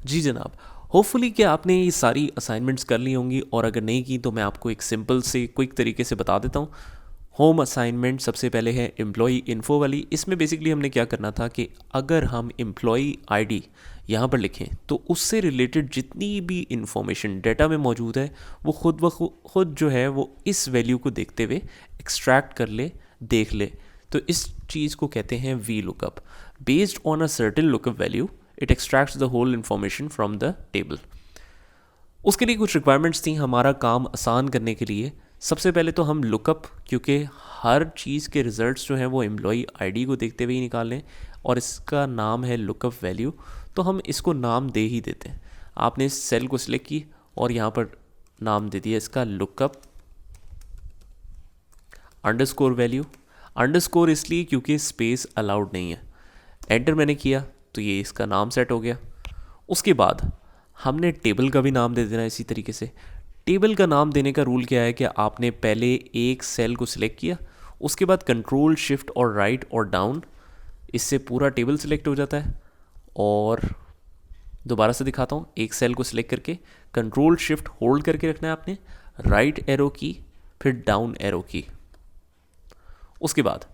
जी जनाब, होपफुली कि आपने ये सारी असाइनमेंट्स कर ली होंगी, और अगर नहीं की तो मैं आपको एक सिंपल से क्विक तरीके से बता देता हूँ। होम असाइनमेंट सबसे पहले है एम्प्लॉई इन्फो वाली। इसमें बेसिकली हमने क्या करना था कि अगर हम एम्प्लॉई आईडी यहाँ पर लिखें तो उससे रिलेटेड जितनी भी इंफॉर्मेशन डाटा में मौजूद है वो खुद जो है वो इस वैल्यू को देखते हुए एक्सट्रैक्ट कर ले, देख ले। तो इस चीज़ को कहते हैं V lookup. Based on a certain lookup value it extracts the whole information from the table. उसके लिए कुछ रिक्वायरमेंट्स थी हमारा काम आसान करने के लिए। सबसे पहले तो हम लुकअप, क्योंकि हर चीज़ के रिजल्ट्स जो हैं वो एम्प्लॉई आईडी को देखते हुए ही निकालें, और इसका नाम है लुकअप वैल्यू, तो हम इसको नाम दे ही देते हैं। आपने इस सेल को सिलेक्ट की और यहाँ पर नाम दे दिया इसका लुकअप अंडरस्कोर वैल्यू। अंडरस्कोर इसलिए क्योंकि स्पेस अलाउड नहीं है। एंटर मैंने किया तो ये इसका नाम सेट हो गया। उसके बाद हमने टेबल का भी नाम दे देना इसी तरीके से। टेबल का नाम देने का रूल क्या है कि आपने पहले एक सेल को सिलेक्ट किया, उसके बाद कंट्रोल शिफ्ट और राइट और डाउन, इससे पूरा टेबल सिलेक्ट हो जाता है। और दोबारा से दिखाता हूँ, एक सेल को सिलेक्ट करके कंट्रोल शिफ्ट होल्ड करके रखना है आपने, राइट एरो की, फिर डाउन एरो की। उसके बाद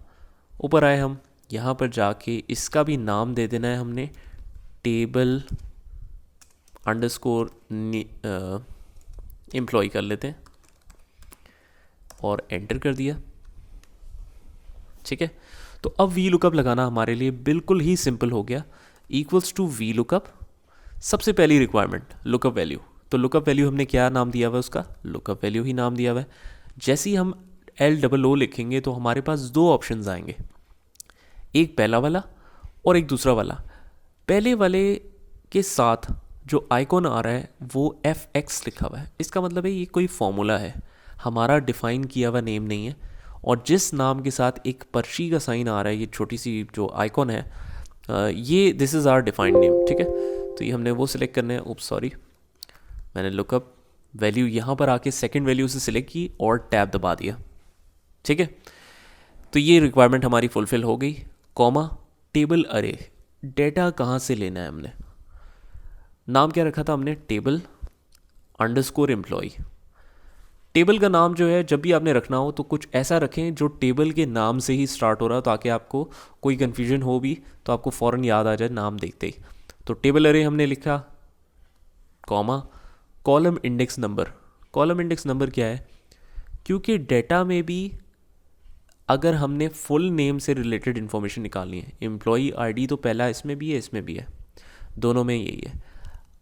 ऊपर आए हम, यहाँ पर जाके इसका भी नाम दे देना है हमने टेबल अंडरस्कोर एम्प्लॉय कर लेते हैं और एंटर कर दिया। ठीक है, तो अब वी लुकअप लगाना हमारे लिए बिल्कुल ही सिंपल हो गया। इक्वल्स टू वी लुकअप, सबसे पहली रिक्वायरमेंट लुकअप वैल्यू। तो लुकअप वैल्यू हमने क्या नाम दिया हुआ है, उसका लुकअप वैल्यू ही नाम दिया हुआ है। जैसे ही हम LOO लिखेंगे तो हमारे पास दो ऑप्शंस आएंगे, एक पहला वाला और एक दूसरा वाला। पहले वाले के साथ जो आइकॉन आ रहा है वो FX लिखा हुआ है। इसका मतलब है ये कोई फॉर्मूला है, हमारा डिफ़ाइन किया हुआ नेम नहीं है। और जिस नाम के साथ एक पर्ची का साइन आ रहा है, ये छोटी सी जो आइकॉन है, ये this is our defined name. ठीक है, तो ये हमने वो सिलेक्ट करना है। उप्स सॉरी, मैंने लुकअप वैल्यू यहाँ पर आके सेकंड वैल्यू से सिलेक्ट की और टैब दबा दिया। ठीक है, तो ये रिक्वायरमेंट हमारी फुलफिल हो गई। कॉमा टेबल अरे, डेटा कहाँ से लेना है हमने, नाम क्या रखा था हमने, टेबल अंडरस्कोर एम्प्लॉय। टेबल का नाम जो है जब भी आपने रखना हो तो कुछ ऐसा रखें जो टेबल के नाम से ही स्टार्ट हो रहा हो, ताकि आपको कोई कन्फ्यूजन हो भी तो आपको फ़ौरन याद आ जाए नाम देखते ही। तो टेबल अरे हमने लिखा, comma column index number. Column index number क्या है, क्योंकि डेटा में भी अगर हमने फुल नेम से रिलेटेड इन्फॉर्मेशन निकालनी है, एम्प्लॉई आईडी तो पहला इसमें भी है इसमें भी है, दोनों में यही है।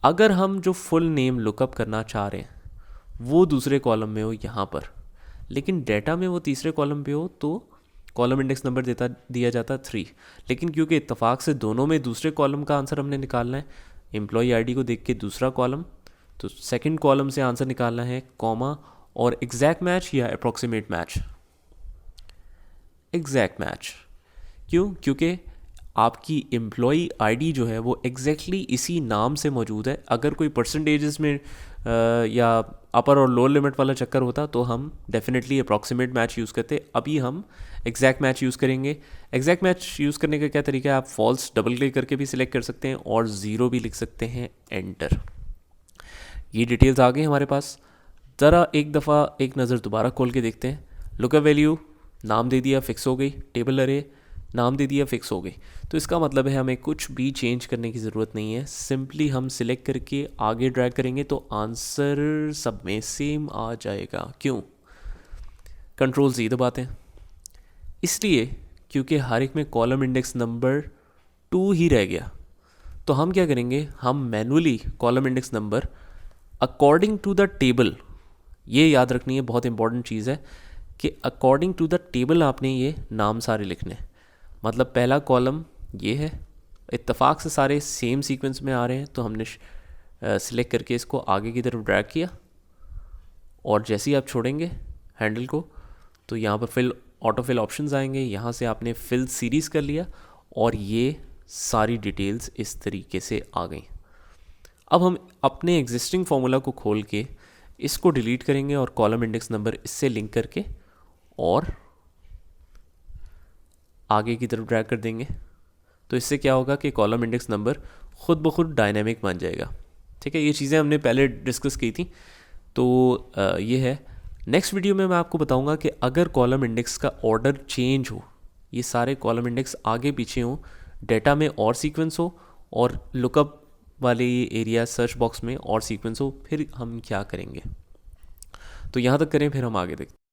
अगर हम जो फुल नेम लुकअप करना चाह रहे हैं वो दूसरे कॉलम में हो यहाँ पर, लेकिन डेटा में वो तीसरे कॉलम पे हो, तो कॉलम इंडेक्स नंबर दिया जाता 3। लेकिन क्योंकि इत्तेफाक से दोनों में दूसरे कॉलम का आंसर हमने निकालना है, एम्प्लॉई आईडी को देख के दूसरा कॉलम, तो सेकंड कॉलम से आंसर निकालना है, कॉमा और एग्जैक्ट मैच या अप्रॉक्सीमेट मैच। एग्जैक्ट मैच क्यों, क्योंकि आपकी एम्प्लॉई आईडी जो है वो एग्जैक्टली इसी नाम से मौजूद है। अगर कोई परसेंटेजेस में या अपर और लोअर लिमिट वाला चक्कर होता तो हम डेफिनेटली अप्रॉक्सीमेट मैच यूज़ करते। अभी हम एग्जैक्ट मैच यूज़ करेंगे। एग्जैक्ट मैच यूज़ करने का क्या तरीका है, आप फॉल्स डबल क्लिक करके भी सिलेक्ट कर सकते हैं और 0 भी लिख सकते हैं, एंटर। ये डिटेल्स आ गई हमारे पास। ज़रा एक दफ़ा एक नज़र दोबारा खोल के देखते हैं। लुकअप वैल्यू नाम दे दिया, फिक्स हो गई। टेबल अरे नाम दे दिया, फिक्स हो गई। तो इसका मतलब है हमें कुछ भी चेंज करने की ज़रूरत नहीं है, सिंपली हम सिलेक्ट करके आगे ड्रैग करेंगे तो आंसर सब में सेम आ जाएगा। क्यों, कंट्रोल Z दबाते हैं, इसलिए क्योंकि हर एक में कॉलम इंडेक्स नंबर 2 ही रह गया। तो हम क्या करेंगे, हम manually column index number according to the table, ये याद रखनी है, बहुत इंपॉर्टेंट चीज़ है कि अकॉर्डिंग टू द टेबल आपने ये नाम सारे लिखने। मतलब पहला कॉलम ये है, इत्तेफाक से सारे सेम सीक्वेंस में आ रहे हैं, तो हमने सिलेक्ट करके इसको आगे की तरफ ड्रैग किया, और जैसे ही आप छोड़ेंगे हैंडल को तो यहाँ पर ऑटो फिल ऑप्शंस आएंगे। यहाँ से आपने फिल सीरीज़ कर लिया और ये सारी डिटेल्स इस तरीके से आ गई। अब हम अपने एग्जिस्टिंग फार्मूला को खोल के इसको डिलीट करेंगे और कॉलम इंडेक्स नंबर इससे लिंक करके और आगे की तरफ ड्रैग कर देंगे। तो इससे क्या होगा कि कॉलम इंडेक्स नंबर खुद ब खुद डायनेमिक बन जाएगा। ठीक है, ये चीज़ें हमने पहले डिस्कस की थी। तो ये है। नेक्स्ट वीडियो में मैं आपको बताऊंगा कि अगर कॉलम इंडेक्स का ऑर्डर चेंज हो, ये सारे कॉलम इंडेक्स आगे पीछे हो, डेटा में और सीक्वेंस हो और लुकअप वाले ये एरिया सर्च बॉक्स में और सीक्वेंस हो, फिर हम क्या करेंगे। तो यहाँ तक करें, फिर हम आगे देखते हैं।